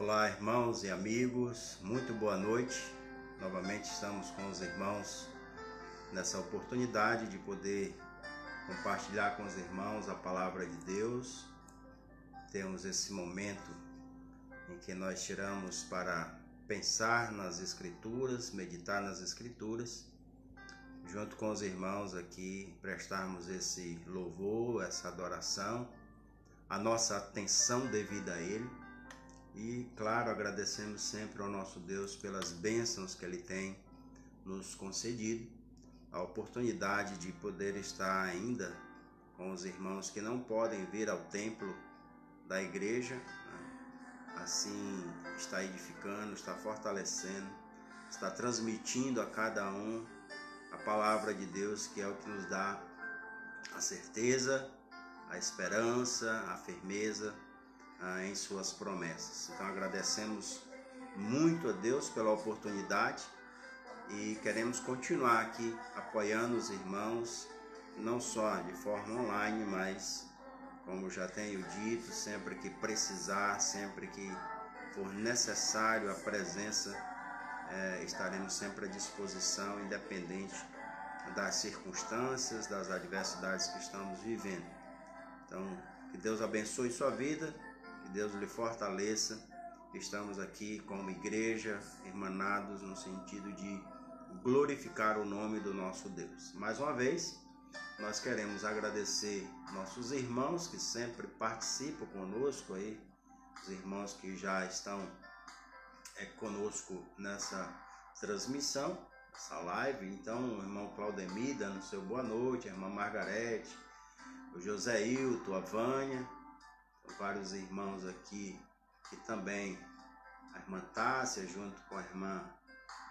Olá, irmãos e amigos, muito boa noite. Novamente estamos com os irmãos nessa oportunidade de poder compartilhar com os irmãos a palavra de Deus. Temos esse momento em que nós tiramos para pensar nas Escrituras, meditar nas Escrituras, junto com os irmãos aqui, prestarmos esse louvor, essa adoração, a nossa atenção devida a Ele. E, claro, agradecemos sempre ao nosso Deus pelas bênçãos que Ele tem nos concedido, a oportunidade de poder estar ainda com os irmãos que não podem vir ao templo da igreja, né? Assim está edificando, está fortalecendo, está transmitindo a cada um a palavra de Deus, que é o que nos dá a certeza, a esperança, a firmeza em suas promessas. Então agradecemos muito a Deus pela oportunidade e queremos continuar aqui apoiando os irmãos, não só de forma online, mas, como já tenho dito, sempre que precisar, sempre que for necessário a presença, estaremos sempre à disposição, independente das circunstâncias, das adversidades que estamos vivendo. Então, que Deus abençoe sua vida, que Deus lhe fortaleça. Estamos aqui como igreja, irmanados no sentido de glorificar o nome do nosso Deus. Mais uma vez, nós queremos agradecer nossos irmãos que sempre participam conosco aí, os irmãos que já estão conosco nessa transmissão, essa live. Então, o irmão Claudemir dando seu boa noite, a irmã Margarete, o José Hilton, a Vânia, vários irmãos aqui que também, a irmã Tássia junto com a irmã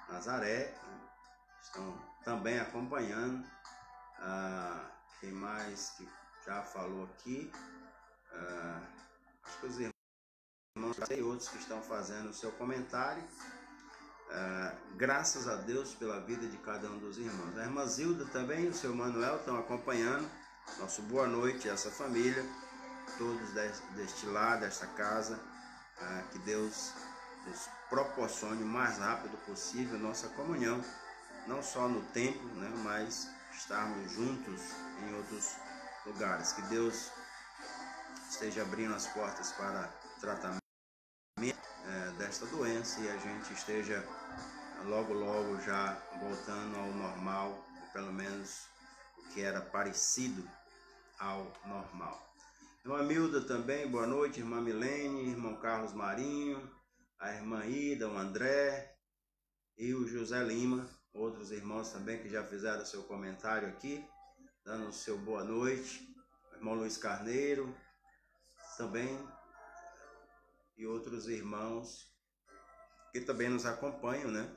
Nazaré, estão também acompanhando. Quem mais que já falou aqui? Acho que os irmãos e outros que estão fazendo o seu comentário. Graças a Deus pela vida de cada um dos irmãos. A irmã Zilda também, o seu Manuel estão acompanhando. Nosso boa noite a essa família, todos deste lado, desta casa. Que Deus nos proporcione o mais rápido possível nossa comunhão, não só no templo, né, mas estarmos juntos em outros lugares. Que Deus esteja abrindo as portas para tratamento desta doença e a gente esteja logo já voltando ao normal, ou pelo menos o que era parecido ao normal. Irmã Milda também, boa noite. Irmã Milene, irmão Carlos Marinho, a irmã Ida, o André e o José Lima, outros irmãos também que já fizeram seu comentário aqui, dando o seu boa noite. O irmão Luiz Carneiro também, e outros irmãos que também nos acompanham, né?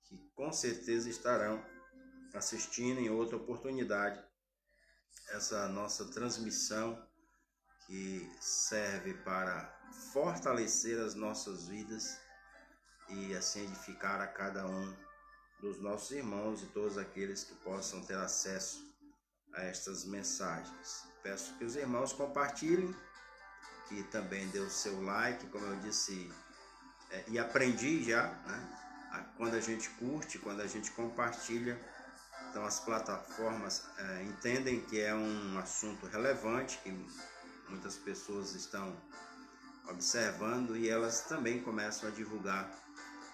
Que com certeza estarão assistindo em outra oportunidade essa nossa transmissão, que serve para fortalecer as nossas vidas e assim edificar a cada um dos nossos irmãos e todos aqueles que possam ter acesso a estas mensagens. Peço que os irmãos compartilhem, que também dê o seu like, como eu disse, e aprendi já, né? Quando a gente curte, quando a gente compartilha, então as plataformas entendem que é um assunto relevante, que muitas pessoas estão observando e elas também começam a divulgar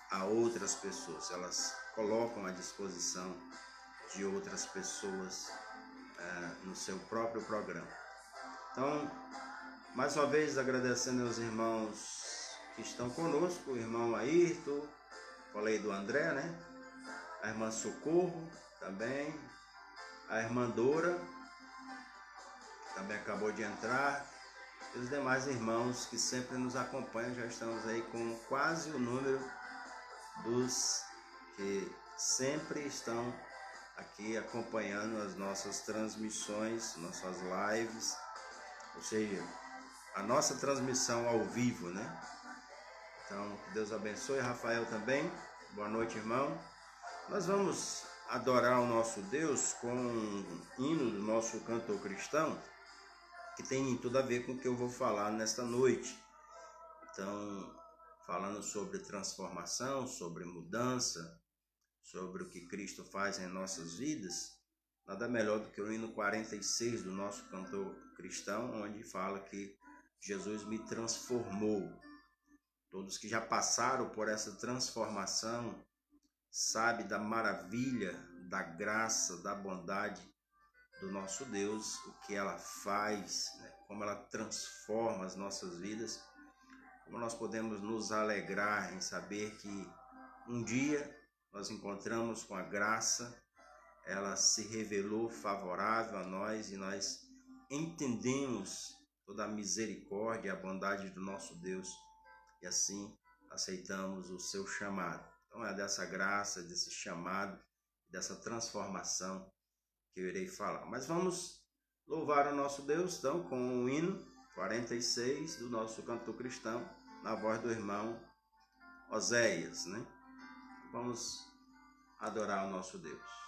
a outras pessoas. Elas colocam à disposição de outras pessoas no seu próprio programa. Então, mais uma vez agradecendo aos irmãos que estão conosco, o irmão Ayrton, falei do André, né? A irmã Socorro também, a irmã Dora, também acabou de entrar, e os demais irmãos que sempre nos acompanham. Já estamos aí com quase o número dos que sempre estão aqui acompanhando as nossas transmissões, nossas lives, ou seja, a nossa transmissão ao vivo, né? Então, que Deus abençoe. Rafael também, boa noite, irmão. Nós vamos adorar o nosso Deus com um hino do nosso cantor cristão, que tem tudo a ver com o que eu vou falar nesta noite. Então, falando sobre transformação, sobre mudança, sobre o que Cristo faz em nossas vidas, nada melhor do que o hino 46 do nosso cantor cristão, onde fala que Jesus me transformou. Todos que já passaram por essa transformação sabem da maravilha, da graça, da bondade do nosso Deus, o que ela faz, né? Como ela transforma as nossas vidas, como nós podemos nos alegrar em saber que um dia nós encontramos com a graça, ela se revelou favorável a nós e nós entendemos toda a misericórdia e a bondade do nosso Deus e assim aceitamos o seu chamado. Então é dessa graça, desse chamado, dessa transformação que eu irei falar. Mas vamos louvar o nosso Deus, então, com o hino 46 do nosso cantor cristão, na voz do irmão Oséias, né? Vamos adorar o nosso Deus.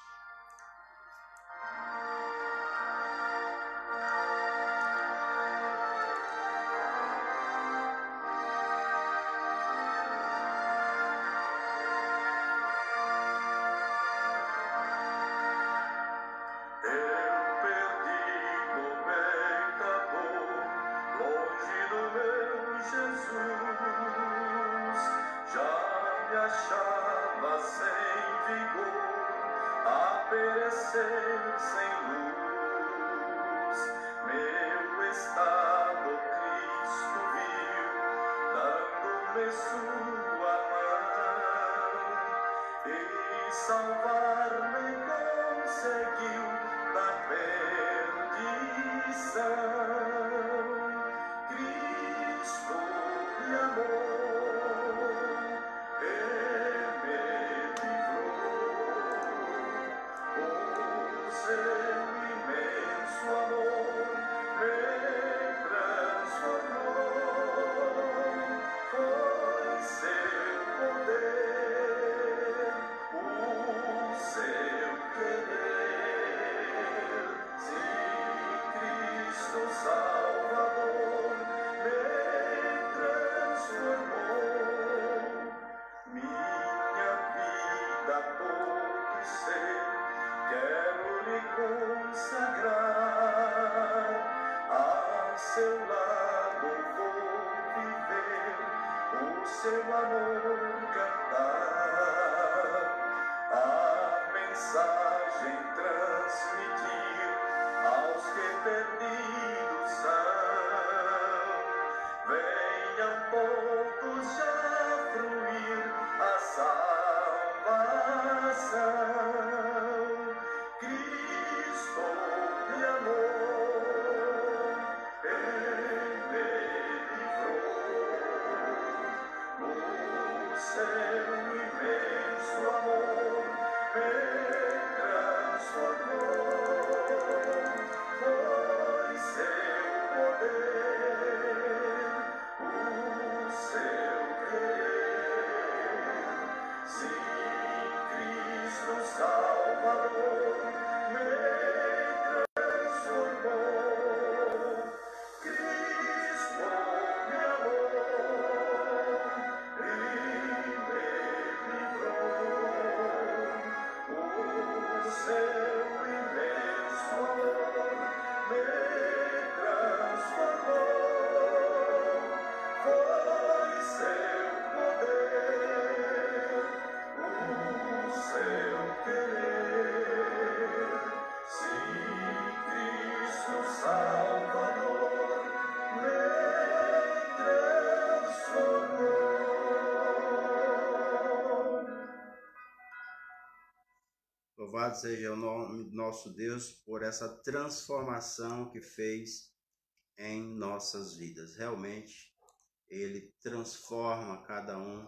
Louvado seja o nome do nosso Deus por essa transformação que fez em nossas vidas. Realmente, Ele transforma cada um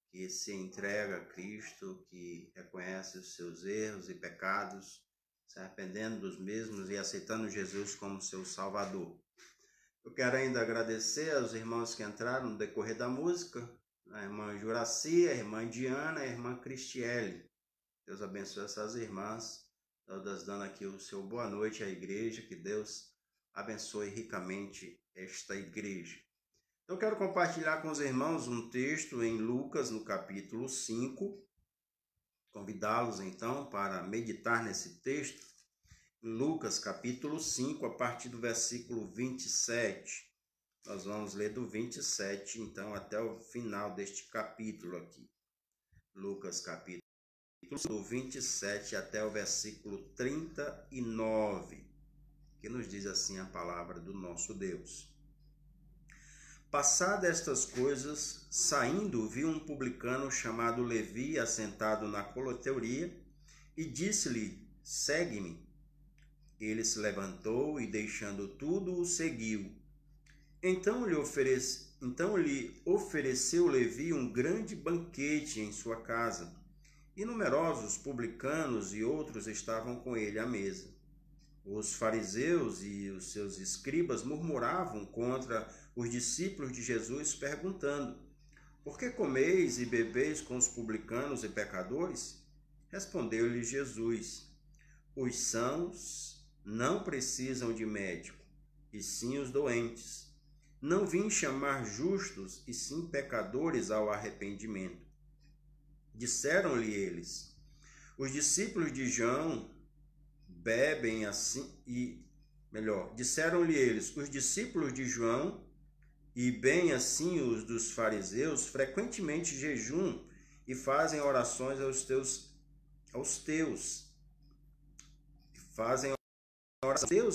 que se entrega a Cristo, que reconhece os seus erros e pecados, se arrependendo dos mesmos e aceitando Jesus como seu Salvador. Eu quero ainda agradecer aos irmãos que entraram no decorrer da música, a irmã Juraci, a irmã Diana, a irmã Cristiele. Deus abençoe essas irmãs, todas dando aqui o seu boa noite à igreja, que Deus abençoe ricamente esta igreja. Eu quero compartilhar com os irmãos um texto em Lucas, no capítulo 5. Convidá-los, então, para meditar nesse texto. Em Lucas, capítulo 5, a partir do versículo 27. Nós vamos ler do 27, então, até o final deste capítulo aqui. Lucas, capítulo do 27 até o versículo 39, que nos diz assim a palavra do nosso Deus. Passadas estas coisas, saindo, viu um publicano chamado Levi assentado na coletória e disse-lhe: segue-me. Ele se levantou e, deixando tudo, o seguiu. Então lhe ofereceu Levi um grande banquete em sua casa, e numerosos publicanos e outros estavam com ele à mesa. Os fariseus e os seus escribas murmuravam contra os discípulos de Jesus, perguntando: por que comeis e bebeis com os publicanos e pecadores? Respondeu-lhe Jesus: os sãos não precisam de médico, e sim os doentes. Não vim chamar justos, e sim pecadores ao arrependimento. Disseram-lhe eles: os discípulos de João bebem assim disseram-lhe eles: os discípulos de João e bem assim os dos fariseus frequentemente jejuam e fazem orações aos teus.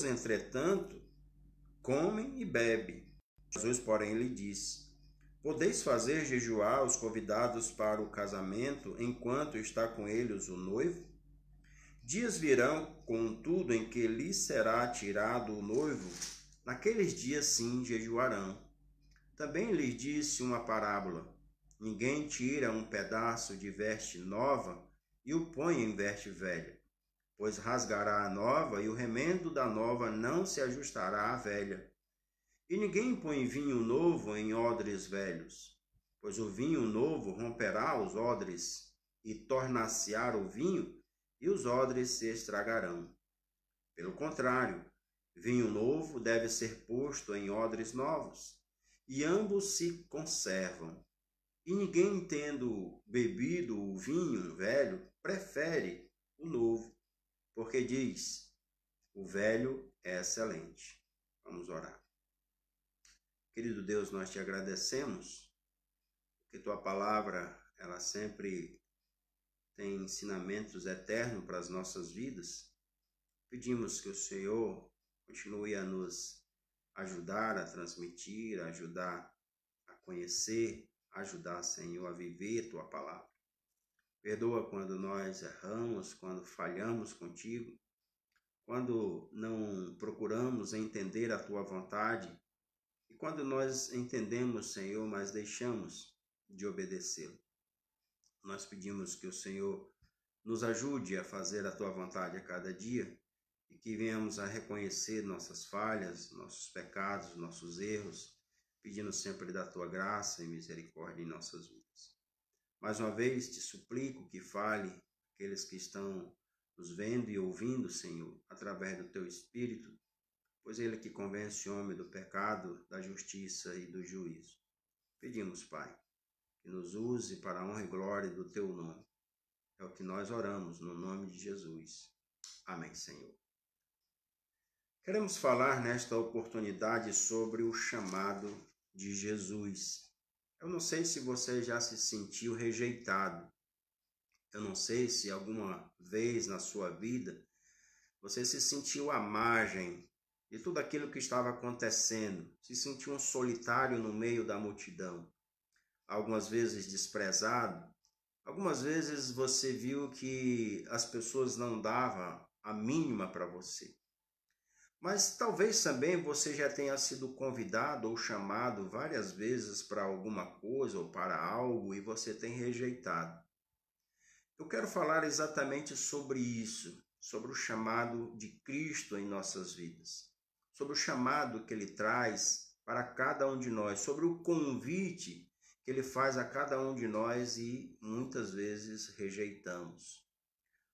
Entretanto, comem e bebem. Jesus, porém, lhe disse: podeis fazer jejuar os convidados para o casamento enquanto está com eles o noivo? Dias virão, contudo, em que lhes será tirado o noivo. Naqueles dias, sim, jejuarão. Também lhes disse uma parábola: ninguém tira um pedaço de veste nova e o põe em veste velha, pois rasgará a nova e o remendo da nova não se ajustará à velha. E ninguém põe vinho novo em odres velhos, pois o vinho novo romperá os odres e tornar-se-á o vinho, e os odres se estragarão. Pelo contrário, vinho novo deve ser posto em odres novos, e ambos se conservam. E ninguém, tendo bebido o vinho velho, prefere o novo, porque diz: o velho é excelente. Vamos orar. Querido Deus, nós te agradecemos, porque tua palavra, ela sempre tem ensinamentos eternos para as nossas vidas. Pedimos que o Senhor continue a nos ajudar a transmitir, a ajudar a conhecer, ajudar, Senhor, a viver tua palavra. Perdoa quando nós erramos, quando falhamos contigo, quando não procuramos entender a tua vontade e quando nós entendemos, Senhor, mas deixamos de obedecê-lo. Nós pedimos que o Senhor nos ajude a fazer a tua vontade a cada dia e que venhamos a reconhecer nossas falhas, nossos pecados, nossos erros, pedindo sempre da tua graça e misericórdia em nossas vidas. Mais uma vez te suplico que fale aqueles que estão nos vendo e ouvindo, Senhor, através do teu Espírito, pois ele que convence o homem do pecado, da justiça e do juízo. Pedimos, Pai, que nos use para a honra e glória do teu nome. É o que nós oramos no nome de Jesus. Amém, Senhor. Queremos falar nesta oportunidade sobre o chamado de Jesus. Eu não sei se você já se sentiu rejeitado. Eu não sei se alguma vez na sua vida você se sentiu à margem de tudo aquilo que estava acontecendo, se sentiu um solitário no meio da multidão. Algumas vezes desprezado, algumas vezes você viu que as pessoas não davam a mínima para você. Mas talvez também você já tenha sido convidado ou chamado várias vezes para alguma coisa ou para algo e você tem rejeitado. Eu quero falar exatamente sobre isso, sobre o chamado de Cristo em nossas vidas, sobre o chamado que Ele traz para cada um de nós, sobre o convite que Ele faz a cada um de nós e muitas vezes rejeitamos.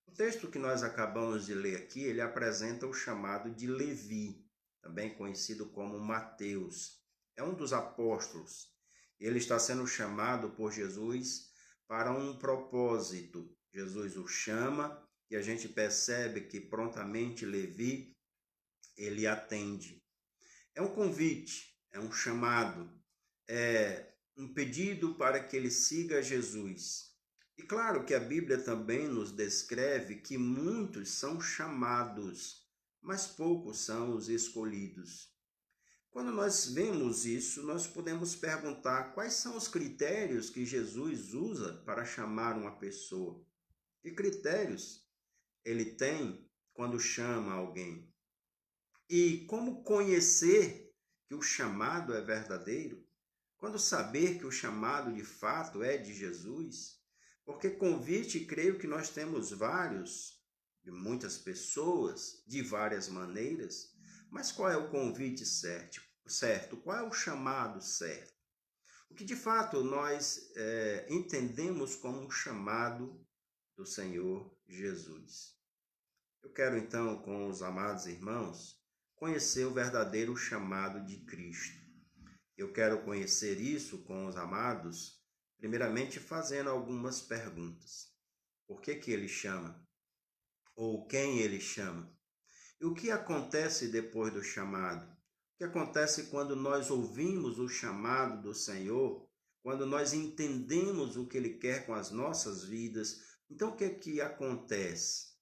O texto que nós acabamos de ler aqui, ele apresenta o chamado de Levi, também conhecido como Mateus. é um dos apóstolos. Ele está sendo chamado por Jesus para um propósito. Jesus o chama e a gente percebe que prontamente Levi, ele atende. É um convite, é um chamado, é um pedido para que ele siga Jesus. E claro que a Bíblia também nos descreve que muitos são chamados, mas poucos são os escolhidos. Quando nós vemos isso, nós podemos perguntar quais são os critérios que Jesus usa para chamar uma pessoa. Que critérios ele tem quando chama alguém? E como conhecer que o chamado é verdadeiro? Quando saber que o chamado de fato é de Jesus? Porque convite, creio que nós temos vários, de muitas pessoas, de várias maneiras, mas qual é o convite certo? Qual é o chamado certo? O que de fato nós entendemos como um chamado do Senhor Jesus. Eu quero então, com os amados irmãos, conhecer o verdadeiro chamado de Cristo. Eu quero conhecer isso com os amados, primeiramente fazendo algumas perguntas. Por que ele chama? Ou quem ele chama? E o que acontece depois do chamado? O que acontece quando nós ouvimos o chamado do Senhor? Quando nós entendemos o que Ele quer com as nossas vidas? Então, o que acontece?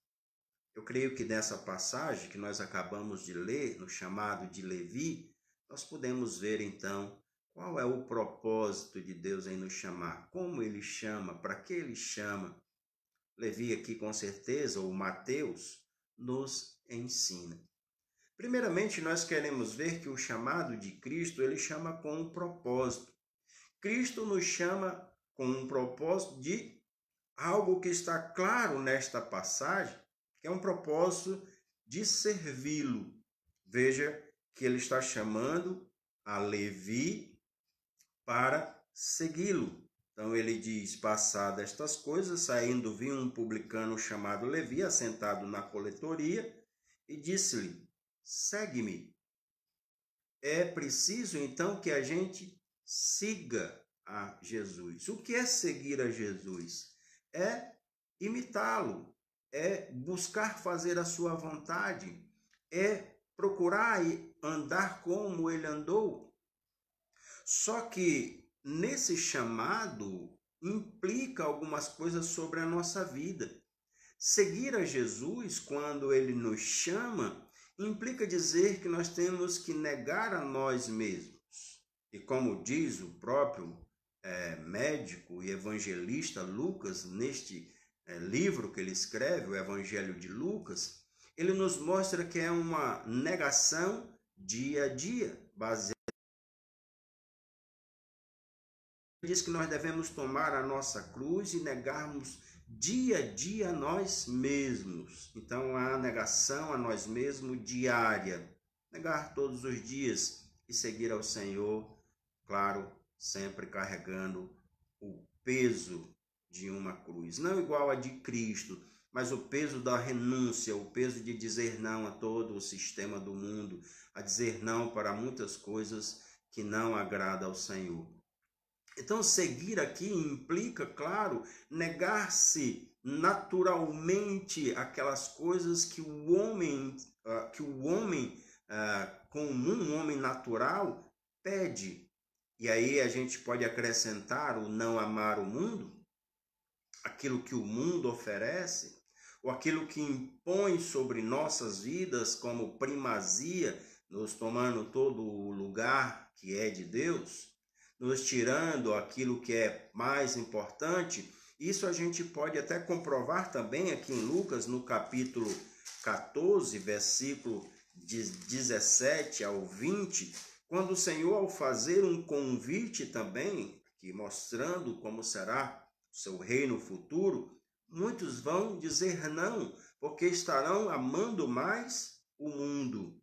Eu creio que nessa passagem que nós acabamos de ler, no chamado de Levi, nós podemos ver então qual é o propósito de Deus em nos chamar, como Ele chama, para que Ele chama. Levi aqui com certeza, ou Mateus, nos ensina. Primeiramente, nós queremos ver que o chamado de Cristo, ele chama com um propósito. Cristo nos chama com um propósito de algo que está claro nesta passagem, que é um propósito de servi-lo. Veja que ele está chamando a Levi para segui-lo. Então ele diz, passadas estas coisas, saindo viu um publicano chamado Levi, assentado na coletoria, e disse-lhe, segue-me. É preciso então que a gente siga a Jesus. O que é seguir a Jesus? É imitá-lo, é buscar fazer a sua vontade, é procurar andar como ele andou. Só que nesse chamado implica algumas coisas sobre a nossa vida. Seguir a Jesus, quando ele nos chama, implica dizer que nós temos que negar a nós mesmos. E como diz o próprio médico e evangelista Lucas, neste livro que ele escreve, o Evangelho de Lucas, ele nos mostra que é uma negação dia a dia, baseada. Ele diz que nós devemos tomar a nossa cruz e negarmos dia a dia a nós mesmos. Então, a negação a nós mesmos diária. Negar todos os dias e seguir ao Senhor, claro, sempre carregando o peso de uma cruz. Não igual a de Cristo, mas o peso da renúncia, o peso de dizer não a todo o sistema do mundo, a dizer não para muitas coisas que não agradam ao Senhor. Então, seguir aqui implica, claro, negar-se naturalmente aquelas coisas que o homem comum, um homem natural, pede. E aí a gente pode acrescentar o não amar o mundo, aquilo que o mundo oferece, ou aquilo que impõe sobre nossas vidas como primazia, nos tomando todo o lugar que é de Deus, nos tirando aquilo que é mais importante. Isso a gente pode até comprovar também aqui em Lucas, no capítulo 14, versículo de 17 ao 20, quando o Senhor, ao fazer um convite também, aqui mostrando como será o seu reino futuro, muitos vão dizer não, porque estarão amando mais o mundo.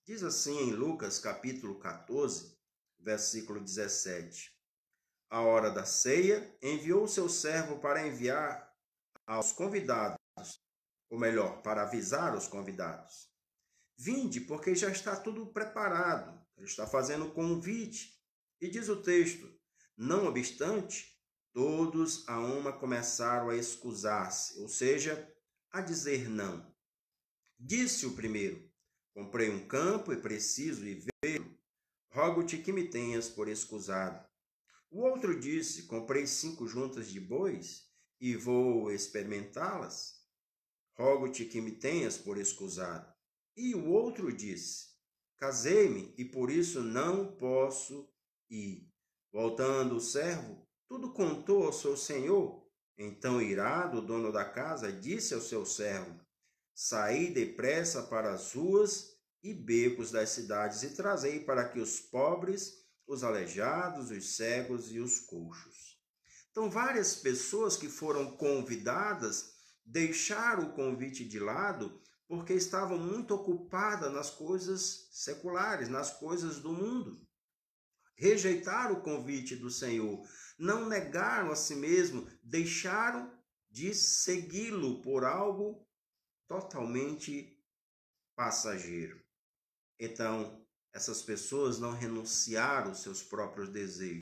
Diz assim em Lucas capítulo 14, versículo 17. A hora da ceia, enviou seu servo para enviar aos convidados, ou melhor, para avisar os convidados. Vinde, porque já está tudo preparado. Ele está fazendo convite. E diz o texto: não obstante, todos a uma começaram a escusar-se, ou seja, a dizer não. Disse o primeiro: comprei um campo e preciso ir vê-lo. Rogo-te que me tenhas por escusado. O outro disse: comprei 5 juntas de bois e vou experimentá-las. Rogo-te que me tenhas por escusado. E o outro disse: casei-me e por isso não posso ir. Voltando o servo, tudo contou ao seu senhor. Então, irado, o dono da casa disse ao seu servo: saí depressa para as ruas e becos das cidades e trazei para que os pobres, os aleijados, os cegos e os coxos. Então, várias pessoas que foram convidadas deixaram o convite de lado porque estavam muito ocupadas nas coisas seculares, nas coisas do mundo. Rejeitaram o convite do Senhor, não negaram a si mesmo, deixaram de segui-lo por algo totalmente passageiro. Então, essas pessoas não renunciaram aos seus próprios desejos.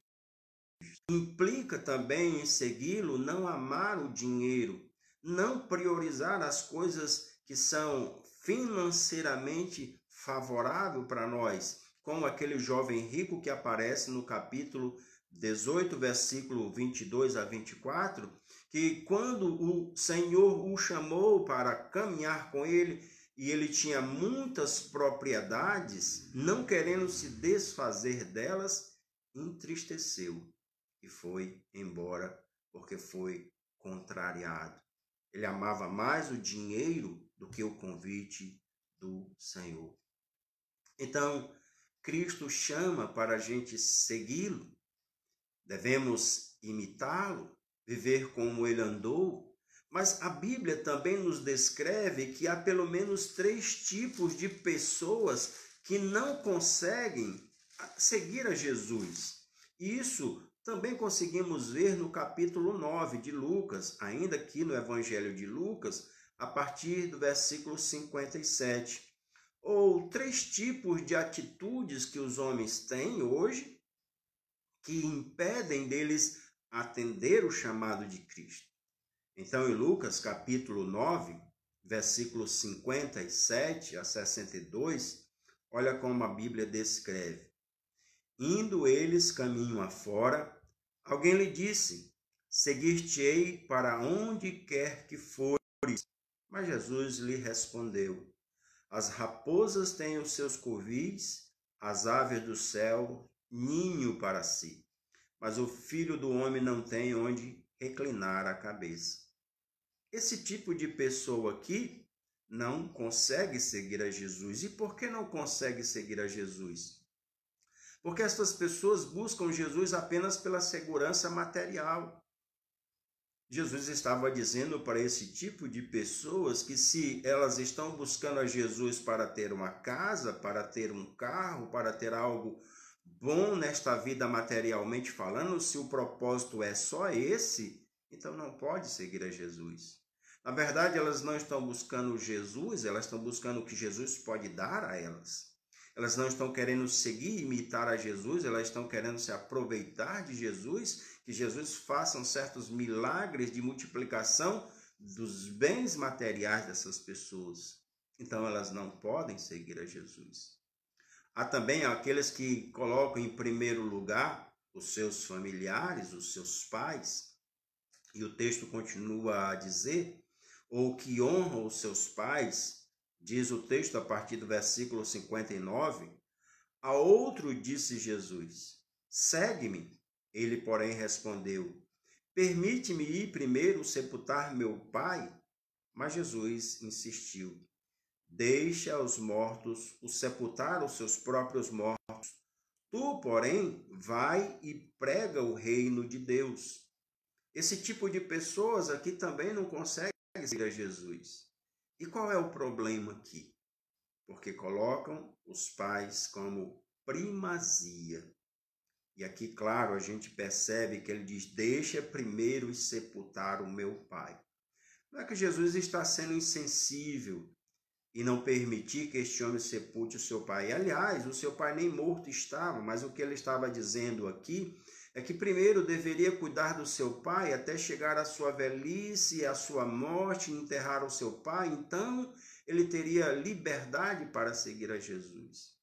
Implica também em segui-lo não amar o dinheiro, não priorizar as coisas que são financeiramente favoráveis para nós, como aquele jovem rico que aparece no capítulo 18, versículo 22 a 24, que quando o Senhor o chamou para caminhar com ele, e ele tinha muitas propriedades, não querendo se desfazer delas, entristeceu e foi embora porque foi contrariado. Ele amava mais o dinheiro do que o convite do Senhor. Então, Cristo chama para a gente segui-lo, devemos imitá-lo, viver como ele andou, mas a Bíblia também nos descreve que há pelo menos 3 tipos de pessoas que não conseguem seguir a Jesus. Isso também conseguimos ver no capítulo 9 de Lucas, ainda aqui no Evangelho de Lucas, a partir do versículo 57. Ou 3 tipos de atitudes que os homens têm hoje que impedem deles atender o chamado de Cristo. Então, em Lucas capítulo 9, versículos 57 a 62, olha como a Bíblia descreve. Indo eles caminho afora, alguém lhe disse: seguir-te-ei para onde quer que fores. Mas Jesus lhe respondeu: as raposas têm os seus covis, as aves do céu ninho para si, mas o Filho do homem não tem onde reclinar a cabeça. Esse tipo de pessoa aqui não consegue seguir a Jesus. E por que não consegue seguir a Jesus? Porque essas pessoas buscam Jesus apenas pela segurança material. Jesus estava dizendo para esse tipo de pessoas que se elas estão buscando a Jesus para ter uma casa, para ter um carro, para ter algo bom nesta vida materialmente falando, se o propósito é só esse, então não pode seguir a Jesus. Na verdade, elas não estão buscando Jesus, elas estão buscando o que Jesus pode dar a elas. Elas não estão querendo seguir e imitar a Jesus, elas estão querendo se aproveitar de Jesus, que Jesus faça certos milagres de multiplicação dos bens materiais dessas pessoas. Então elas não podem seguir a Jesus. Há também aqueles que colocam em primeiro lugar os seus familiares, os seus pais, e o texto continua a dizer, ou que honram os seus pais, diz o texto a partir do versículo 59, a outro disse Jesus: segue-me. Ele, porém, respondeu: permite-me ir primeiro sepultar meu pai? Mas Jesus insistiu: deixa aos mortos o sepultar os seus próprios mortos. Tu, porém, vai e prega o reino de Deus. Esse tipo de pessoas aqui também não consegue seguir a Jesus. E qual é o problema aqui? Porque colocam os pais como primazia. E aqui, claro, a gente percebe que ele diz: deixa primeiro sepultar o meu pai. Não é que Jesus está sendo insensível, e não permitir que este homem sepulte o seu pai. Aliás, o seu pai nem morto estava, mas o que ele estava dizendo aqui é que primeiro deveria cuidar do seu pai até chegar à sua velhice, à sua morte, enterrar o seu pai. Então, ele teria liberdade para seguir a Jesus.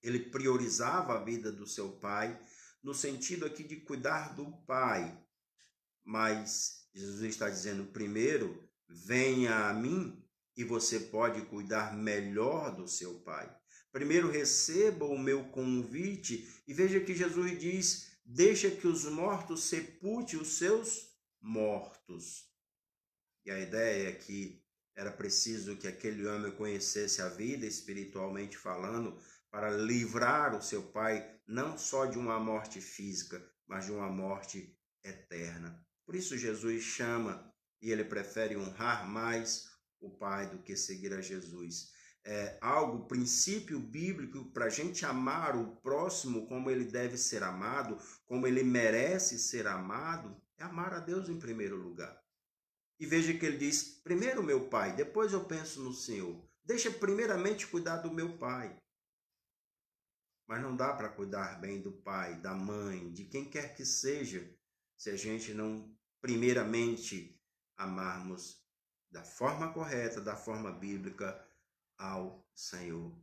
Ele priorizava a vida do seu pai, no sentido aqui de cuidar do pai. Mas Jesus está dizendo, primeiro, venha a mim e você pode cuidar melhor do seu pai. Primeiro, receba o meu convite e veja que Jesus diz, deixa que os mortos sepulte os seus mortos. E a ideia é que era preciso que aquele homem conhecesse a vida espiritualmente falando para livrar o seu pai não só de uma morte física, mas de uma morte eterna. Por isso Jesus chama e ele prefere honrar mais o pai do que seguir a Jesus. É algo, princípio bíblico para a gente amar o próximo como ele deve ser amado, como ele merece ser amado, é amar a Deus em primeiro lugar. E veja que ele diz, primeiro meu pai, depois eu penso no Senhor. Deixa primeiramente cuidar do meu pai. Mas não dá para cuidar bem do pai, da mãe, de quem quer que seja, se a gente não primeiramente amarmos da forma correta, da forma bíblica ao Senhor.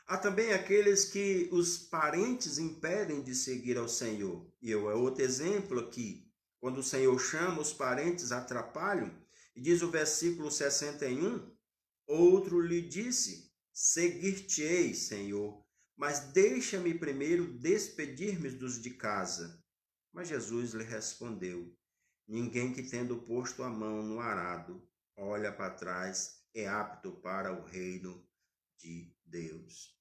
Há também aqueles que os parentes impedem de seguir ao Senhor. E é outro exemplo aqui. Quando o Senhor chama, os parentes atrapalham. E diz o versículo 61, outro lhe disse, seguir-te-ei, Senhor, mas deixa-me primeiro despedir-me dos de casa. Mas Jesus lhe respondeu, ninguém que tendo posto a mão no arado, olha para trás, é apto para o reino de Deus.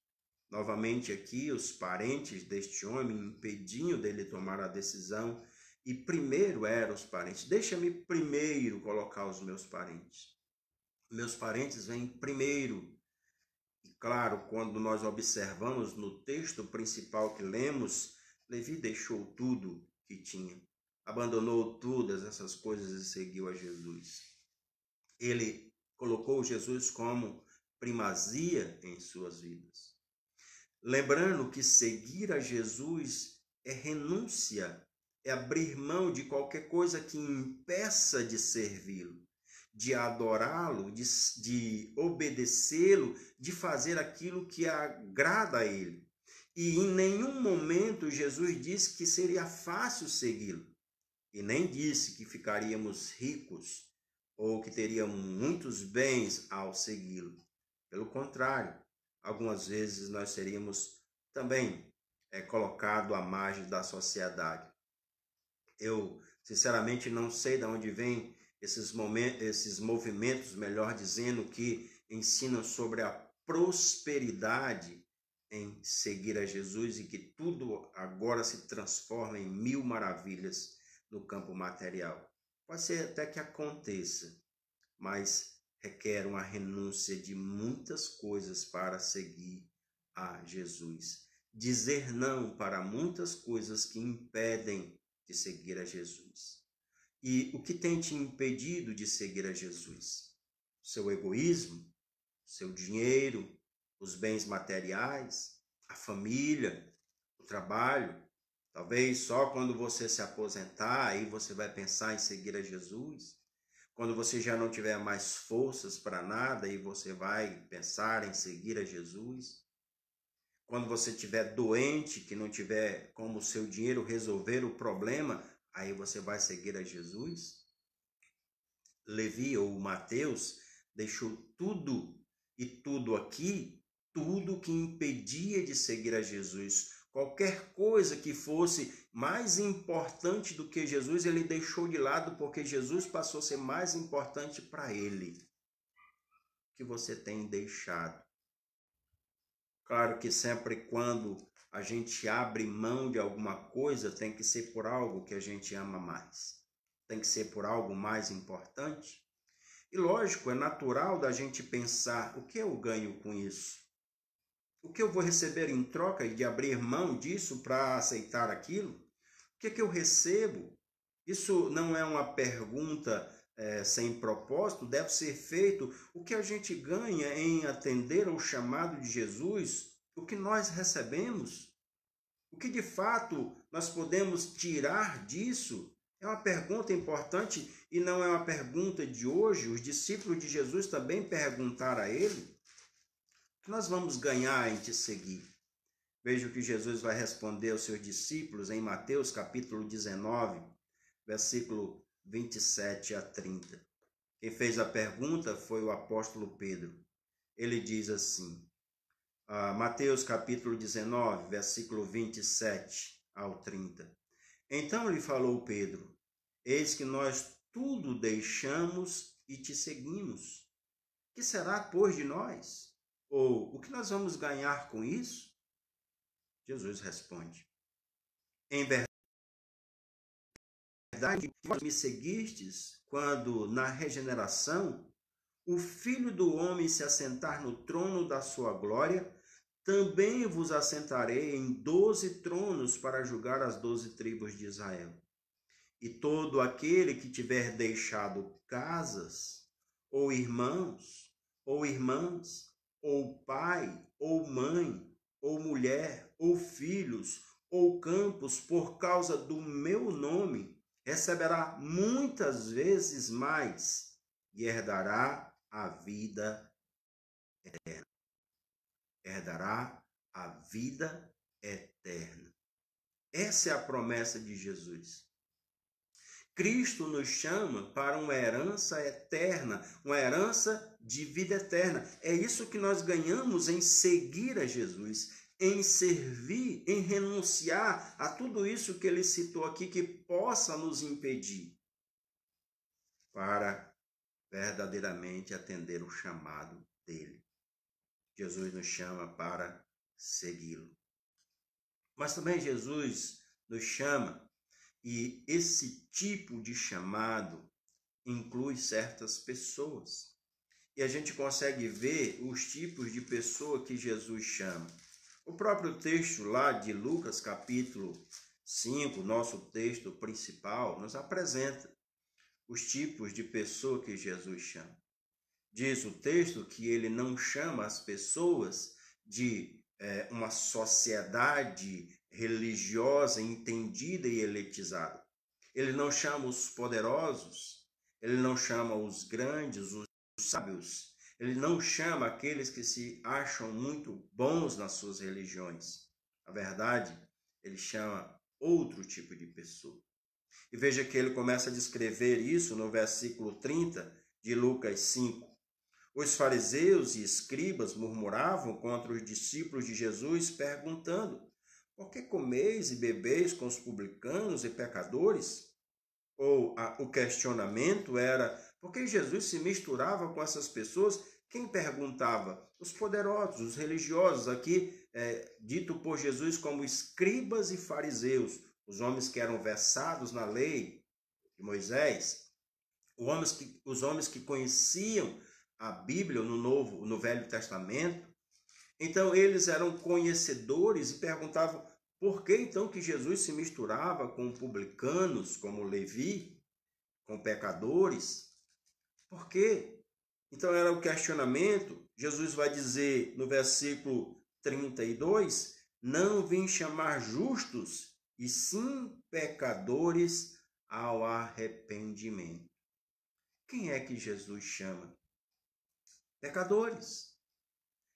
Novamente aqui, os parentes deste homem impedindo dele tomar a decisão, e primeiro eram os parentes. Deixa-me primeiro colocar os meus parentes. Meus parentes vêm primeiro. E claro, quando nós observamos no texto principal que lemos, Levi deixou tudo que tinha, abandonou todas essas coisas e seguiu a Jesus. Ele colocou Jesus como primazia em suas vidas. Lembrando que seguir a Jesus é renúncia, é abrir mão de qualquer coisa que impeça de servi-lo, de adorá-lo, de obedecê-lo, de fazer aquilo que agrada a ele. E em nenhum momento Jesus disse que seria fácil segui-lo. E nem disse que ficaríamos ricos ou que teríamos muitos bens ao segui-lo. Pelo contrário, algumas vezes nós seríamos também colocados à margem da sociedade. Eu, sinceramente, não sei de onde vêm esses movimentos, melhor dizendo, que ensinam sobre a prosperidade em seguir a Jesus e que tudo agora se transforma em mil maravilhas no campo material. Pode ser até que aconteça, mas requer uma renúncia de muitas coisas para seguir a Jesus. Dizer não para muitas coisas que impedem de seguir a Jesus. E o que tem te impedido de seguir a Jesus? Seu egoísmo, seu dinheiro, os bens materiais, a família, o trabalho. Talvez só quando você se aposentar, aí você vai pensar em seguir a Jesus. Quando você já não tiver mais forças para nada, aí você vai pensar em seguir a Jesus. Quando você estiver doente, que não tiver como o seu dinheiro resolver o problema, aí você vai seguir a Jesus. Levi ou Mateus deixou tudo, e tudo aqui, tudo que impedia de seguir a Jesus. Qualquer coisa que fosse mais importante do que Jesus, ele deixou de lado, porque Jesus passou a ser mais importante para ele. O que você tem deixado? Claro que sempre quando a gente abre mão de alguma coisa, tem que ser por algo que a gente ama mais. Tem que ser por algo mais importante. E lógico, é natural da gente pensar, o que eu ganho com isso? O que eu vou receber em troca de abrir mão disso para aceitar aquilo? O que é que eu recebo? Isso não é uma pergunta sem propósito, deve ser feito o que a gente ganha em atender ao chamado de Jesus, o que nós recebemos, o que de fato nós podemos tirar disso. É uma pergunta importante e não é uma pergunta de hoje. Os discípulos de Jesus também perguntaram a ele: o que nós vamos ganhar em te seguir? Veja o que Jesus vai responder aos seus discípulos em Mateus capítulo 19, versículo 27 a 30. Quem fez a pergunta foi o apóstolo Pedro. Ele diz assim, Mateus capítulo 19, versículo 27 ao 30. Então lhe falou Pedro: eis que nós tudo deixamos e te seguimos. Que será, pois, de nós? Ou o que nós vamos ganhar com isso? Jesus responde: em verdade, vós me seguistes quando, na regeneração, o Filho do Homem se assentar no trono da sua glória, também vos assentarei em 12 tronos para julgar as 12 tribos de Israel. E todo aquele que tiver deixado casas, ou irmãos, ou irmãs, ou pai, ou mãe, ou mulher, ou filhos, ou campos, por causa do meu nome, receberá muitas vezes mais e herdará a vida eterna. Herdará a vida eterna. Essa é a promessa de Jesus. Cristo nos chama para uma herança eterna, uma herança de vida eterna. É isso que nós ganhamos em seguir a Jesus, em servir, em renunciar a tudo isso que ele citou aqui que possa nos impedir para verdadeiramente atender o chamado dele. Jesus nos chama para segui-lo. Mas também Jesus nos chama, e esse tipo de chamado inclui certas pessoas. E a gente consegue ver os tipos de pessoa que Jesus chama. O próprio texto lá de Lucas, capítulo 5, nosso texto principal, nos apresenta os tipos de pessoa que Jesus chama. Diz o texto que ele não chama as pessoas de uma sociedade religiosa, entendida e elitizada. Ele não chama os poderosos, ele não chama os grandes, os sábios, ele não chama aqueles que se acham muito bons nas suas religiões. Na verdade, ele chama outro tipo de pessoa. E veja que ele começa a descrever isso no versículo 30 de Lucas 5. Os fariseus e escribas murmuravam contra os discípulos de Jesus, perguntando: por que comeis e bebeis com os publicanos e pecadores? Ou o questionamento era: por que Jesus se misturava com essas pessoas? Quem perguntava? Os poderosos, os religiosos, aqui dito por Jesus como escribas e fariseus, os homens que eram versados na lei de Moisés, os homens que conheciam a Bíblia no Velho Testamento. Então eles eram conhecedores e perguntavam por que então que Jesus se misturava com publicanos como Levi, com pecadores? Por quê? Então era o questionamento. Jesus vai dizer no versículo 32, não vim chamar justos, e sim pecadores ao arrependimento. Quem é que Jesus chama? Pecadores.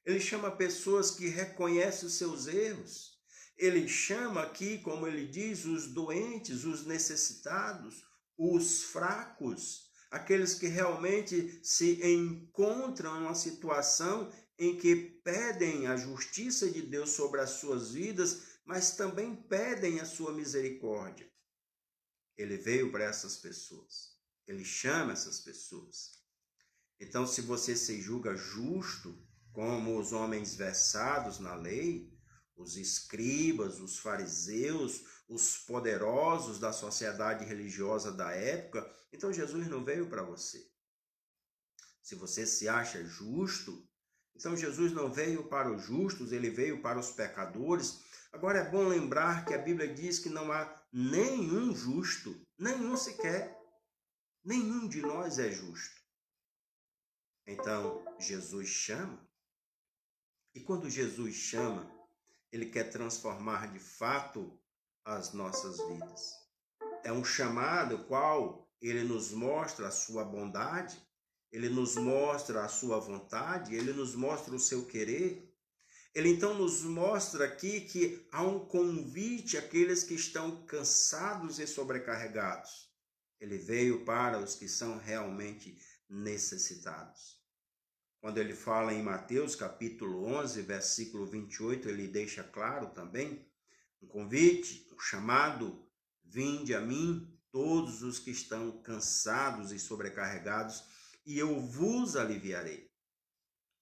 Ele chama pessoas que reconhecem os seus erros. Ele chama aqui, como ele diz, os doentes, os necessitados, os fracos, aqueles que realmente se encontram em uma situação em que pedem a justiça de Deus sobre as suas vidas, mas também pedem a sua misericórdia. Ele veio para essas pessoas. Ele chama essas pessoas. Então, se você se julga justo, como os homens versados na lei, os escribas, os fariseus, os poderosos da sociedade religiosa da época, então Jesus não veio para você. Se você se acha justo, então Jesus não veio para os justos, ele veio para os pecadores. Agora é bom lembrar que a Bíblia diz que não há nenhum justo, nenhum sequer. Nenhum de nós é justo. Então, Jesus chama. E quando Jesus chama, ele quer transformar de fato as nossas vidas. É um chamado qual ele nos mostra a sua bondade, ele nos mostra a sua vontade, ele nos mostra o seu querer. Ele então nos mostra aqui que há um convite àqueles que estão cansados e sobrecarregados. Ele veio para os que são realmente necessitados. Quando ele fala em Mateus capítulo 11, versículo 28, ele deixa claro também um convite, um chamado: vinde a mim todos os que estão cansados e sobrecarregados, e eu vos aliviarei.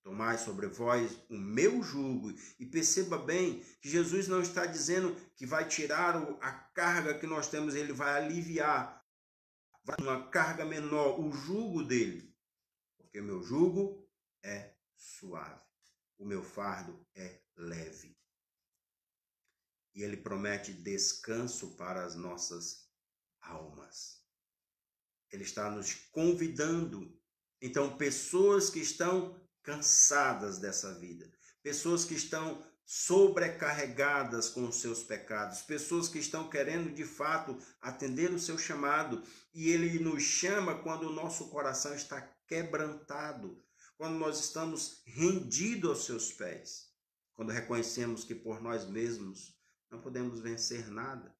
Tomai sobre vós o meu jugo. E perceba bem que Jesus não está dizendo que vai tirar a carga que nós temos, ele vai aliviar. Vai uma carga menor, o jugo dele. Porque o meu jugo é suave. O meu fardo é leve. E ele promete descanso para as nossas almas. Ele está nos convidando. Então, pessoas que estão cansadas dessa vida, pessoas que estão sobrecarregadas com os seus pecados, pessoas que estão querendo de fato atender o seu chamado, e ele nos chama quando o nosso coração está quebrantado, quando nós estamos rendidos aos seus pés, quando reconhecemos que por nós mesmos não podemos vencer nada,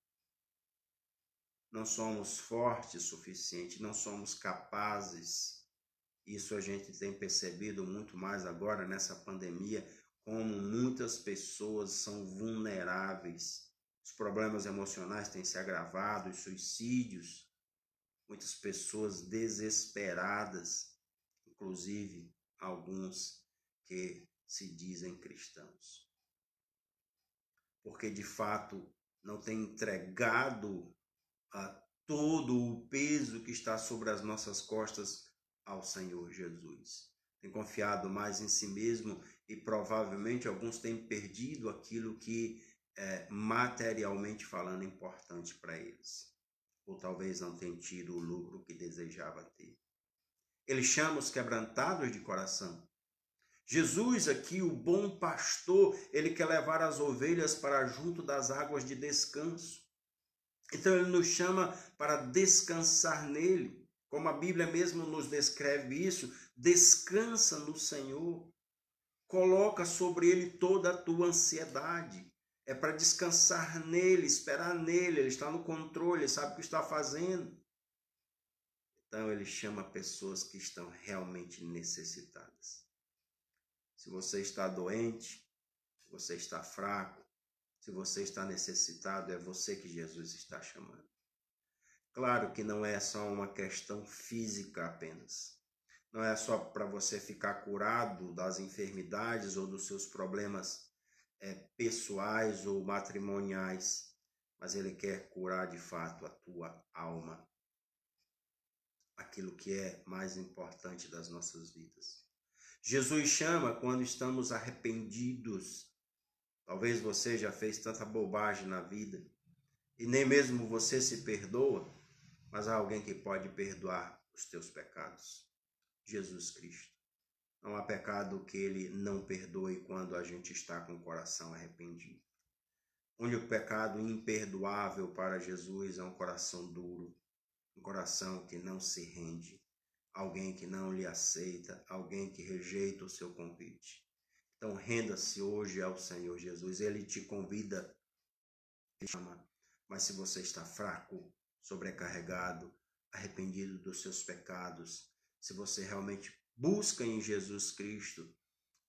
não somos fortes o suficiente, não somos capazes. Isso a gente tem percebido muito mais agora nessa pandemia, como muitas pessoas são vulneráveis. Os problemas emocionais têm se agravado, os suicídios, muitas pessoas desesperadas, inclusive alguns que se dizem cristãos. Porque de fato não têm entregado todo o peso que está sobre as nossas costas ao Senhor Jesus. Tem confiado mais em si mesmo e provavelmente alguns têm perdido aquilo que é materialmente falando importante para eles. Ou talvez não tenham tido o lucro que desejava ter. Ele chama os quebrantados de coração. Jesus aqui, o bom pastor, ele quer levar as ovelhas para junto das águas de descanso. Então ele nos chama para descansar nele. Como a Bíblia mesmo nos descreve isso, descansa no Senhor. Coloca sobre ele toda a tua ansiedade. É para descansar nele, esperar nele. Ele está no controle, ele sabe o que está fazendo. Então ele chama pessoas que estão realmente necessitadas. Se você está doente, se você está fraco, se você está necessitado, é você que Jesus está chamando. Claro que não é só uma questão física apenas. Não é só para você ficar curado das enfermidades ou dos seus problemas pessoais ou matrimoniais, mas ele quer curar de fato a tua alma. Aquilo que é mais importante das nossas vidas. Jesus chama quando estamos arrependidos. Talvez você já fez tanta bobagem na vida e nem mesmo você se perdoa. Mas há alguém que pode perdoar os teus pecados. Jesus Cristo. Não há pecado que ele não perdoe quando a gente está com o coração arrependido. O único pecado imperdoável para Jesus é um coração duro, um coração que não se rende, alguém que não lhe aceita, alguém que rejeita o seu convite. Então renda-se hoje ao Senhor Jesus. Ele te convida, ele chama, mas se você está fraco, sobrecarregado, arrependido dos seus pecados, se você realmente busca em Jesus Cristo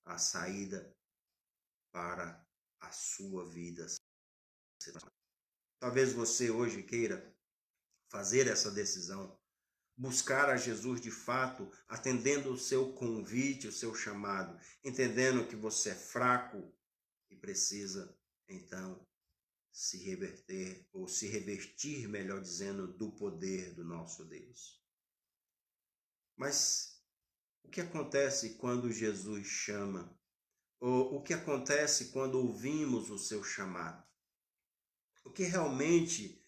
a saída para a sua vida. Talvez você hoje queira fazer essa decisão, buscar a Jesus de fato, atendendo o seu convite, o seu chamado, entendendo que você é fraco e precisa, então, se reverter, ou se revestir, melhor dizendo, do poder do nosso Deus. Mas o que acontece quando Jesus chama? Ou o que acontece quando ouvimos o seu chamado? O que realmente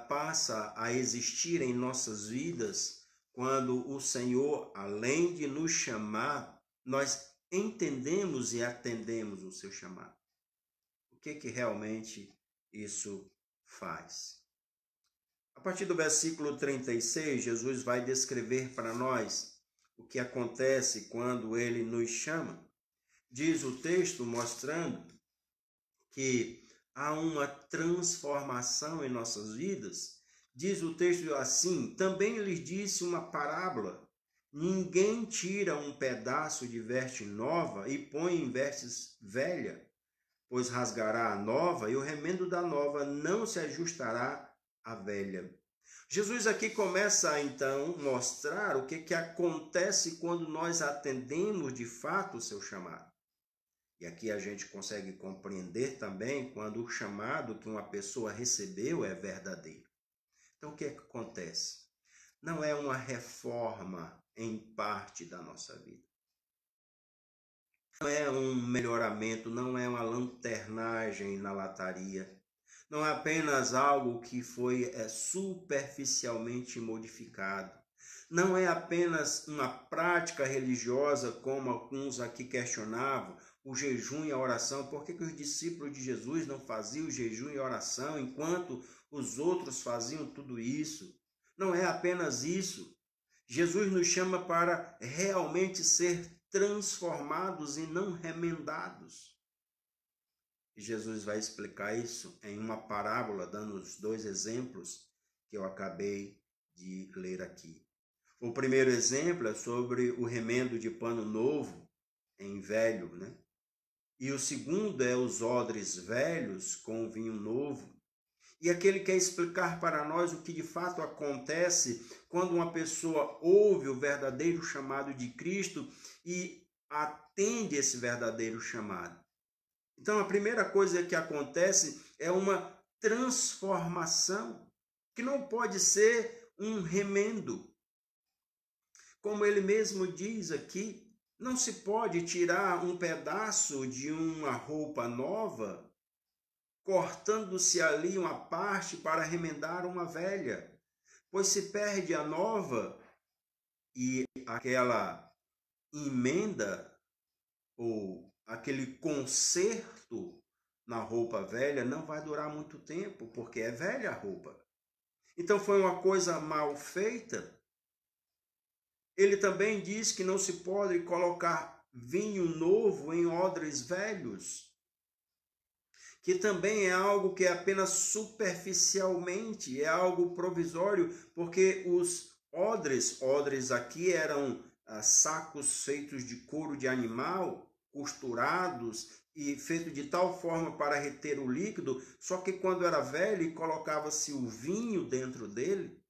passa a existir em nossas vidas quando o Senhor, além de nos chamar, nós entendemos e atendemos o seu chamado. O que realmente isso faz? A partir do versículo 36, Jesus vai descrever para nós o que acontece quando ele nos chama. Diz o texto mostrando que há uma transformação em nossas vidas. Diz o texto assim: também lhes disse uma parábola. Ninguém tira um pedaço de veste nova e põe em vestes velha, pois rasgará a nova e o remendo da nova não se ajustará à velha. Jesus aqui começa a então mostrar o que acontece quando nós atendemos de fato o seu chamado. E aqui a gente consegue compreender também quando o chamado que uma pessoa recebeu é verdadeiro. Então o que acontece? Não é uma reforma em parte da nossa vida. Não é um melhoramento, não é uma lanternagem na lataria. Não é apenas algo que foi superficialmente modificado. Não é apenas uma prática religiosa, como alguns aqui questionavam, o jejum e a oração. Por que os discípulos de Jesus não faziam o jejum e a oração enquanto os outros faziam tudo isso? Não é apenas isso. Jesus nos chama para realmente ser transformados e não remendados. E Jesus vai explicar isso em uma parábola, dando os dois exemplos que eu acabei de ler aqui. O primeiro exemplo é sobre o remendo de pano novo em velho, né? E o segundo é os odres velhos com vinho novo. E aqui ele quer explicar para nós o que de fato acontece quando uma pessoa ouve o verdadeiro chamado de Cristo e atende esse verdadeiro chamado. Então, a primeira coisa que acontece é uma transformação, que não pode ser um remendo. Como ele mesmo diz aqui, não se pode tirar um pedaço de uma roupa nova, cortando-se ali uma parte para remendar uma velha, pois se perde a nova e aquela emenda ou aquele conserto na roupa velha não vai durar muito tempo, porque é velha a roupa. Então foi uma coisa mal feita. Ele também diz que não se pode colocar vinho novo em odres velhos, que também é algo que é apenas superficialmente, é algo provisório, porque os odres aqui eram sacos feitos de couro de animal, costurados e feitos de tal forma para reter o líquido, só que quando era velho colocava-se o vinho dentro dele,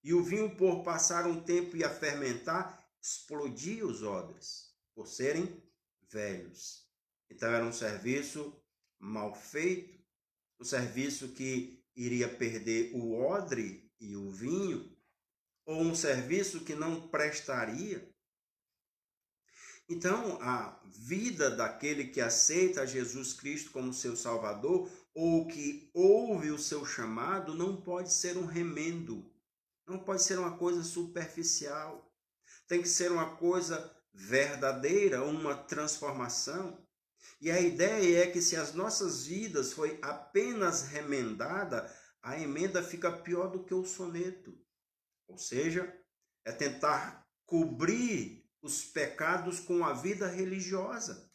e o vinho, por passar um tempo e a fermentar, explodia os odres, por serem velhos. Então era um serviço mal feito, um serviço que iria perder o odre e o vinho, ou um serviço que não prestaria. Então, a vida daquele que aceita Jesus Cristo como seu Salvador, ou que ouve o seu chamado, não pode ser um remendo, não pode ser uma coisa superficial. Tem que ser uma coisa verdadeira, uma transformação. E a ideia é que se as nossas vidas foi apenas remendada, a emenda fica pior do que o soneto. Ou seja, é tentar cobrir os pecados com a vida religiosa.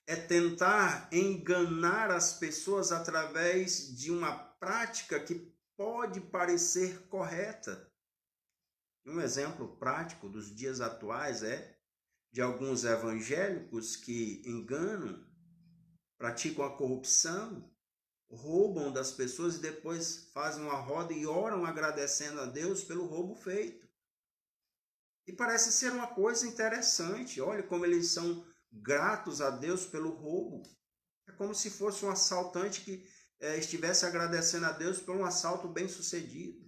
É tentar enganar as pessoas através de uma prática que pode parecer correta. Um exemplo prático dos dias atuais é de alguns evangélicos que enganam, praticam a corrupção, roubam das pessoas e depois fazem uma roda e oram agradecendo a Deus pelo roubo feito. E parece ser uma coisa interessante. Olha como eles são gratos a Deus pelo roubo. É como se fosse um assaltante que estivesse agradecendo a Deus por um assalto bem sucedido.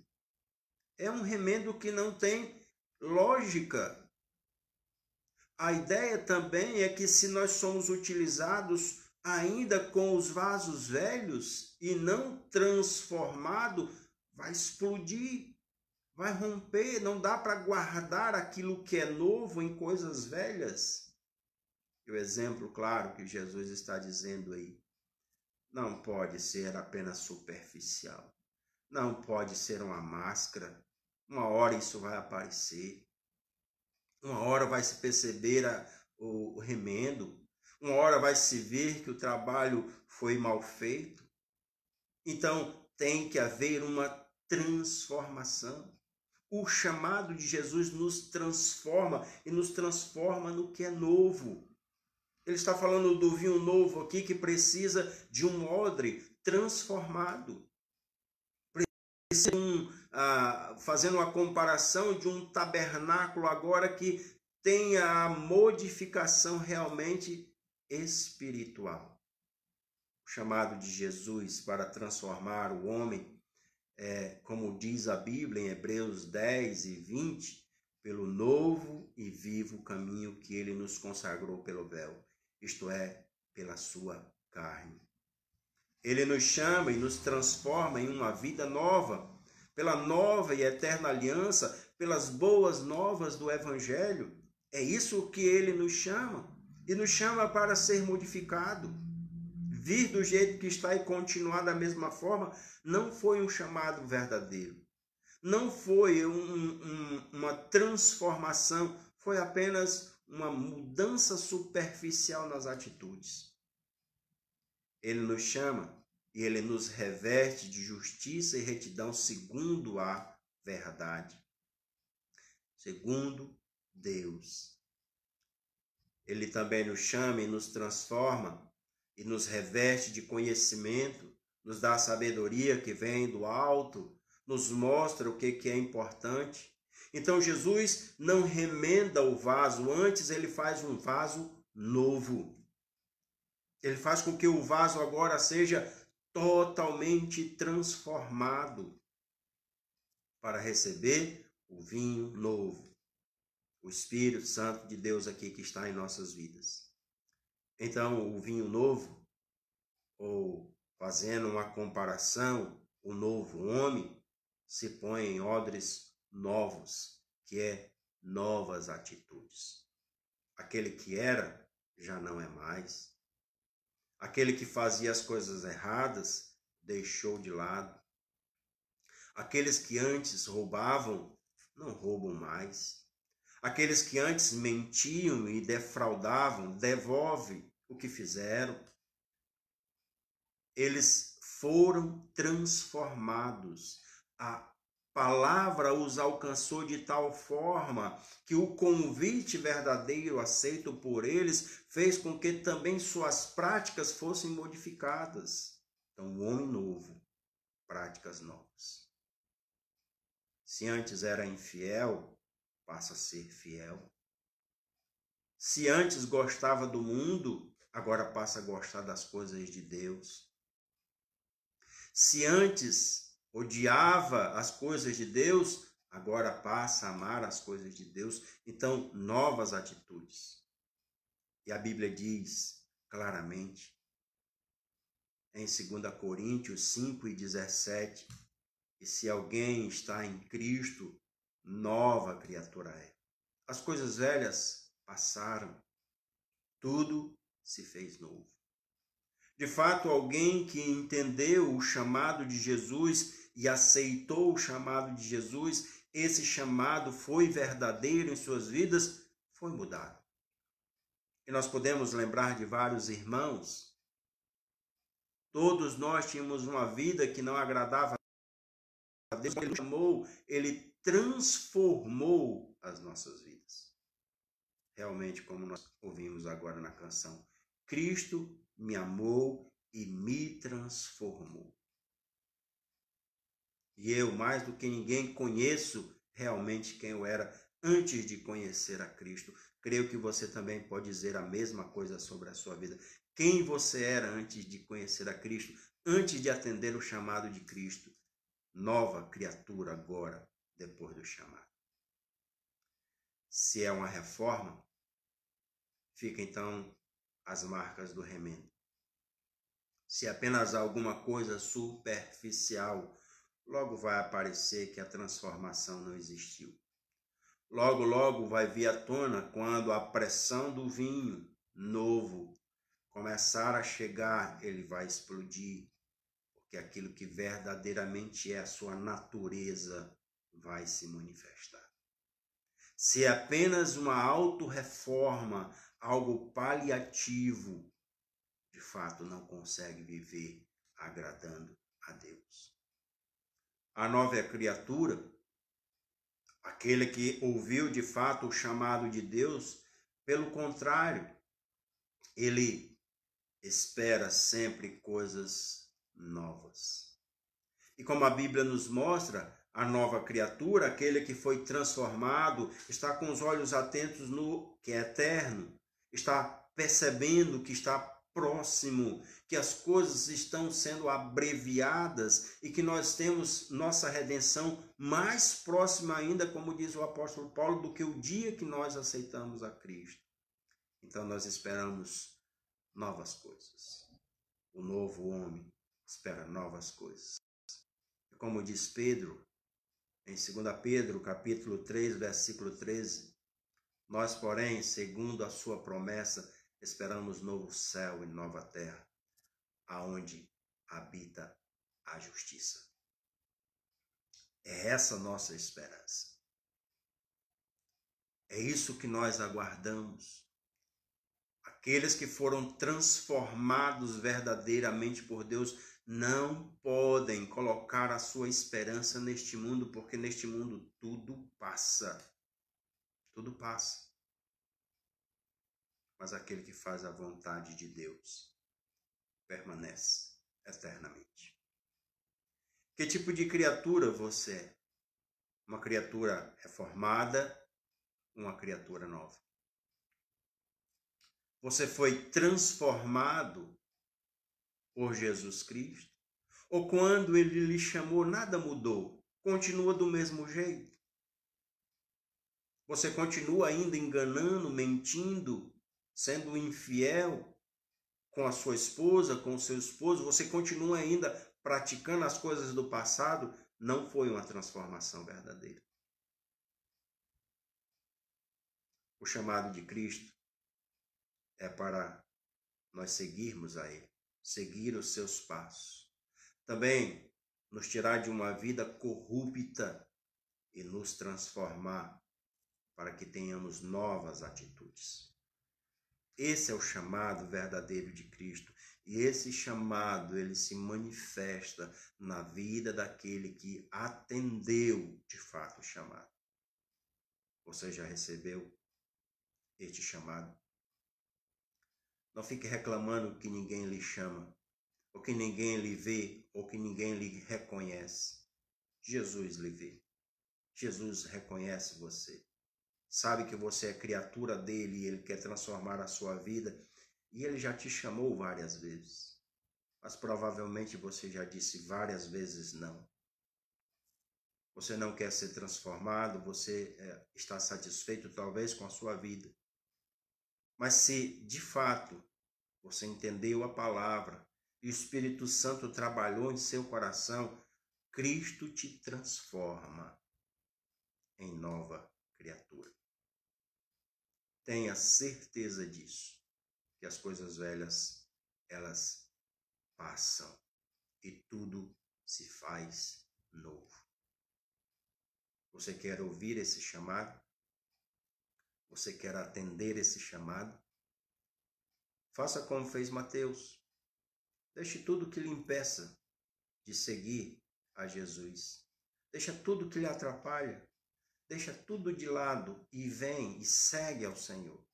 É um remendo que não tem lógica. A ideia também é que se nós somos utilizados ainda com os vasos velhos e não transformado, vai explodir, vai romper, não dá para guardar aquilo que é novo em coisas velhas. E o exemplo claro que Jesus está dizendo aí, não pode ser apenas superficial, não pode ser uma máscara, uma hora isso vai aparecer, uma hora vai se perceber o remendo, uma hora vai se ver que o trabalho foi mal feito. Então tem que haver uma transformação. O chamado de Jesus nos transforma e nos transforma no que é novo. Ele está falando do vinho novo aqui que precisa de um odre transformado. Fazendo uma comparação de um tabernáculo agora que tenha a modificação realmente espiritual. O chamado de Jesus para transformar o homem, como diz a Bíblia em Hebreus 10 e 20, pelo novo e vivo caminho que ele nos consagrou pelo véu, isto é, pela sua carne. Ele nos chama e nos transforma em uma vida nova, pela nova e eterna aliança, pelas boas novas do Evangelho. É isso que ele nos chama, e nos chama para ser modificado. Vir do jeito que está e continuar da mesma forma não foi um chamado verdadeiro. Não foi uma transformação, foi apenas uma mudança superficial nas atitudes. Ele nos chama e ele nos reveste de justiça e retidão segundo a verdade, segundo Deus. Ele também nos chama e nos transforma e nos reveste de conhecimento, nos dá a sabedoria que vem do alto, nos mostra o que é importante. Então Jesus não remenda o vaso, antes ele faz um vaso novo. Ele faz com que o vaso agora seja totalmente transformado para receber o vinho novo, o Espírito Santo de Deus aqui que está em nossas vidas. Então, o vinho novo, ou fazendo uma comparação, o novo homem se põe em odres novos, que é novas atitudes. Aquele que era, já não é mais. Aquele que fazia as coisas erradas, deixou de lado. Aqueles que antes roubavam, não roubam mais. Aqueles que antes mentiam e defraudavam, devolvem o que fizeram. Eles foram transformados. A palavra os alcançou de tal forma que o convite verdadeiro aceito por eles fez com que também suas práticas fossem modificadas. Então, o homem novo, práticas novas. Se antes era infiel, passa a ser fiel. Se antes gostava do mundo, agora passa a gostar das coisas de Deus. Se antes odiava as coisas de Deus, agora passa a amar as coisas de Deus. Então, novas atitudes. E a Bíblia diz claramente, em 2 Coríntios 5:17, que se alguém está em Cristo, nova criatura é. As coisas velhas passaram, tudo se fez novo. De fato, alguém que entendeu o chamado de Jesus e aceitou o chamado de Jesus, esse chamado foi verdadeiro em suas vidas, foi mudado. E nós podemos lembrar de vários irmãos. Todos nós tínhamos uma vida que não agradava a Deus. Ele chamou, ele transformou as nossas vidas. Realmente, como nós ouvimos agora na canção, Cristo me amou e me transformou. E eu, mais do que ninguém, conheço realmente quem eu era antes de conhecer a Cristo. Creio que você também pode dizer a mesma coisa sobre a sua vida. Quem você era antes de conhecer a Cristo, antes de atender o chamado de Cristo. Nova criatura agora, depois do chamado. Se é uma reforma, fica então as marcas do remendo. Se apenas alguma coisa superficial, logo vai aparecer que a transformação não existiu. Logo, logo vai vir à tona quando a pressão do vinho novo começar a chegar, ele vai explodir, porque aquilo que verdadeiramente é a sua natureza vai se manifestar. Se é apenas uma autorreforma, algo paliativo, de fato não consegue viver agradando a Deus. A nova criatura, aquele que ouviu de fato o chamado de Deus, pelo contrário, ele espera sempre coisas novas. E como a Bíblia nos mostra, a nova criatura, aquele que foi transformado, está com os olhos atentos no que é eterno, está percebendo que está próximo, que as coisas estão sendo abreviadas e que nós temos nossa redenção mais próxima ainda, como diz o apóstolo Paulo, do que o dia que nós aceitamos a Cristo. Então nós esperamos novas coisas. O novo homem espera novas coisas. Como diz Pedro, em 2 Pedro, capítulo 3, versículo 13, nós, porém, segundo a sua promessa, esperamos novo céu e nova terra, aonde habita a justiça. É essa a nossa esperança. É isso que nós aguardamos. Aqueles que foram transformados verdadeiramente por Deus não podem colocar a sua esperança neste mundo, porque neste mundo tudo passa. Tudo passa. Mas aquele que faz a vontade de Deus permanece eternamente. Que tipo de criatura você é? Uma criatura reformada, uma criatura nova? Você foi transformado por Jesus Cristo? Ou quando ele lhe chamou, nada mudou? Continua do mesmo jeito? Você continua ainda enganando, mentindo, sendo infiel com a sua esposa, com o seu esposo? Você continua ainda praticando as coisas do passado? Não foi uma transformação verdadeira. O chamado de Cristo é para nós seguirmos a Ele, seguir os seus passos. Também nos tirar de uma vida corrupta e nos transformar para que tenhamos novas atitudes. Esse é o chamado verdadeiro de Cristo. E esse chamado, ele se manifesta na vida daquele que atendeu de fato o chamado. Você já recebeu este chamado? Não fique reclamando que ninguém lhe chama, ou que ninguém lhe vê, ou que ninguém lhe reconhece. Jesus lhe vê. Jesus reconhece você. Sabe que você é criatura dele e ele quer transformar a sua vida. E ele já te chamou várias vezes. Mas provavelmente você já disse várias vezes não. Você não quer ser transformado, você está satisfeito talvez com a sua vida. Mas se de fato você entendeu a palavra e o Espírito Santo trabalhou em seu coração, Cristo te transforma em nova criatura. Tenha certeza disso, que as coisas velhas, elas passam e tudo se faz novo. Você quer ouvir esse chamado? Você quer atender esse chamado? Faça como fez Mateus. Deixe tudo que lhe impeça de seguir a Jesus. Deixa tudo que lhe atrapalha. Deixa tudo de lado e vem e segue ao Senhor.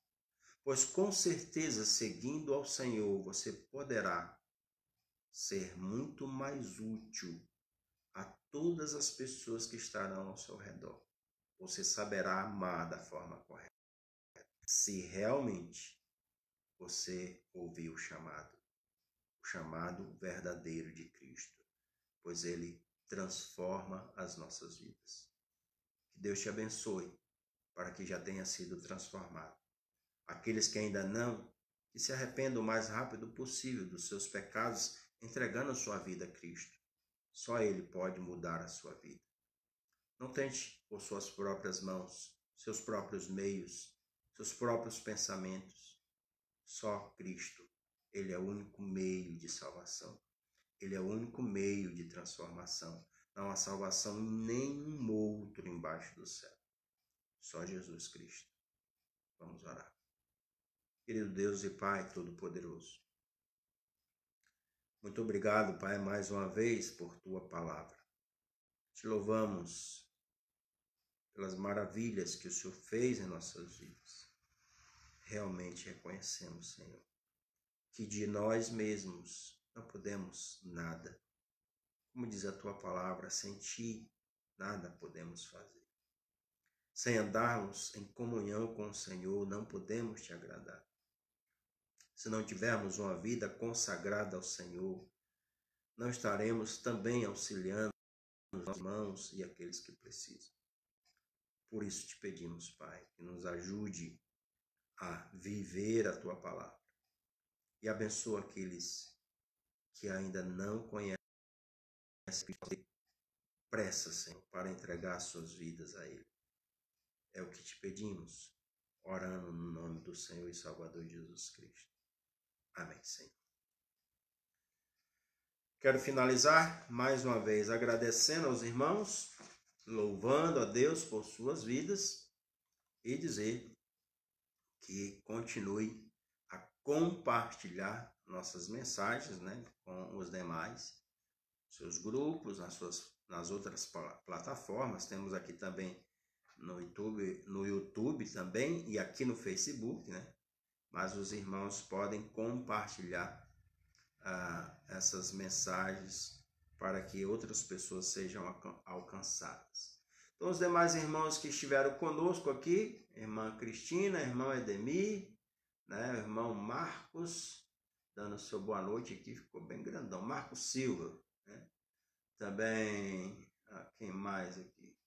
Pois com certeza, seguindo ao Senhor, você poderá ser muito mais útil a todas as pessoas que estarão ao seu redor. Você saberá amar da forma correta. Se realmente você ouvir o chamado verdadeiro de Cristo, pois ele transforma as nossas vidas. Que Deus te abençoe para que já tenha sido transformado. Aqueles que ainda não, que se arrependam o mais rápido possível dos seus pecados, entregando a sua vida a Cristo. Só Ele pode mudar a sua vida. Não tente por suas próprias mãos, seus próprios meios, seus próprios pensamentos. Só Cristo. Ele é o único meio de salvação. Ele é o único meio de transformação. Não há salvação em nenhum outro embaixo do céu. Só Jesus Cristo. Vamos orar. Querido Deus e Pai Todo-Poderoso, muito obrigado, Pai, mais uma vez por Tua palavra. Te louvamos pelas maravilhas que o Senhor fez em nossas vidas. Realmente reconhecemos, Senhor, que de nós mesmos não podemos nada. Como diz a Tua palavra, sem Ti nada podemos fazer. Sem andarmos em comunhão com o Senhor, não podemos Te agradar. Se não tivermos uma vida consagrada ao Senhor, não estaremos também auxiliando os irmãos e aqueles que precisam. Por isso te pedimos, Pai, que nos ajude a viver a Tua palavra e abençoa aqueles que ainda não conhecem, pressa, Senhor, para entregar suas vidas a Ele. É o que te pedimos, orando no nome do Senhor e Salvador Jesus Cristo. Amém, Senhor. Quero finalizar mais uma vez agradecendo aos irmãos, louvando a Deus por suas vidas e dizer que continue a compartilhar nossas mensagens, né, com os demais, seus grupos, nas outras plataformas. Temos aqui também no YouTube também e aqui no Facebook, né? Mas os irmãos podem compartilhar essas mensagens para que outras pessoas sejam alcançadas. Então, os demais irmãos que estiveram conosco aqui, irmã Cristina, irmão Edemir, né, irmão Marcos, dando seu boa noite aqui, ficou bem grandão, Marcos Silva, né? Também, quem mais aqui?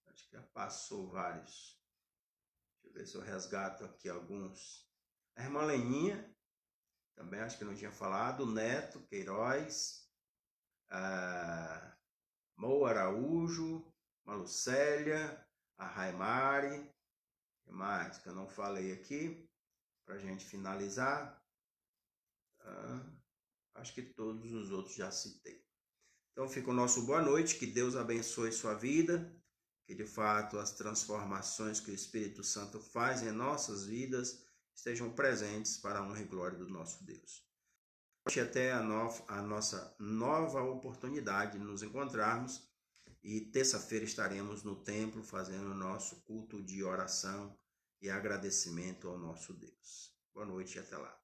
Acho que já passou vários. Deixa eu ver se eu resgato aqui alguns. A irmã Leninha, também acho que não tinha falado. Neto Queiroz, Mo Araújo, Malucélia, a Raimari, que mais que eu não falei aqui, para a gente finalizar. Acho que todos os outros já citei. Então fica o nosso boa noite, que Deus abençoe sua vida, que de fato as transformações que o Espírito Santo faz em nossas vidas estejam presentes para a honra e glória do nosso Deus. Hoje até a nossa nova oportunidade de nos encontrarmos e terça-feira estaremos no templo fazendo o nosso culto de oração e agradecimento ao nosso Deus. Boa noite e até lá.